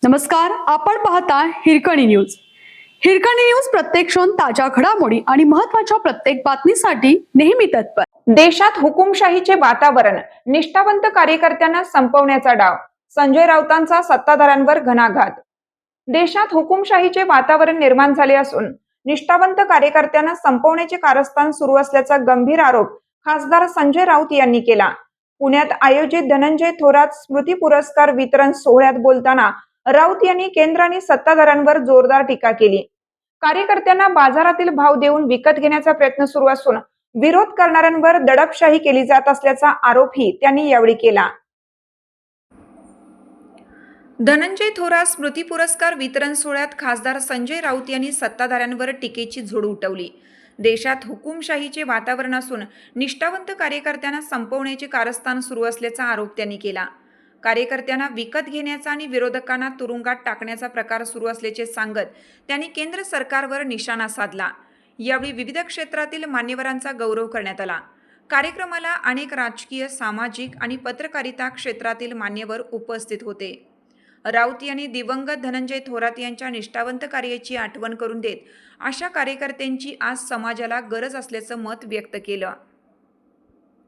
नमस्कार, आपण पाहता हिरकणी न्यूज. हिरकणी न्यूज प्रत्येक क्षण ताज्या घडामोडी आणि महत्त्वाच्या प्रत्येक बातमीसाठी नेहमी तत्पर. देशात हुकुमशाहीचे वातावरण, निष्ठावंत कार्यकर्त्यांना संपवण्याचा डाव, संजय राऊतांचा सत्ताधाऱ्यांवर घणाघात. देशात हुकुमशाहीचे वातावरण निर्माण झाले असून निष्ठावंत कार्यकर्त्यांना संपवण्याचे कारस्थान सुरू असल्याचा गंभीर आरोप खासदार संजय राऊत यांनी केला. पुण्यात आयोजित धनंजय थोरात स्मृती पुरस्कार वितरण सोहळ्यात बोलताना राऊत यांनी केंद्र आणि सत्ताधाऱ्यांवर जोरदार टीका केली. कार्यकर्त्यांना बाजारातील भाव देऊन विकत घेण्याचा प्रयत्न सुरू असून विरोध करणाऱ्यांवर दडपशाही केली जात असल्याचा आरोपही त्यांनी यावेळी केला. धनंजय थोरात स्मृती पुरस्कार वितरण सोहळ्यात खासदार संजय राऊत यांनी सत्ताधाऱ्यांवर टीकेची झोड उठवली. देशात हुकुमशाहीचे वातावरण असून निष्ठावंत कार्यकर्त्यांना संपवण्याचे कारस्थान सुरू असल्याचा आरोप त्यांनी केला. कार्यकर्त्यांना विकत घेण्याचा आणि विरोधकांना तुरुंगात टाकण्याचा प्रकार सुरू असल्याचे सांगत त्यांनी केंद्र सरकारवर निशाणा साधला. यावेळी विविध क्षेत्रातील मान्यवरांचा गौरव करण्यात आला. कार्यक्रमाला अनेक राजकीय, सामाजिक आणि पत्रकारिता क्षेत्रातील मान्यवर उपस्थित होते. राऊत यांनी दिवंगत धनंजय थोरात यांच्या निष्ठावंत कार्याची आठवण करून देत अशा कार्यकर्त्यांची आज समाजाला गरज असल्याचं मत व्यक्त केलं.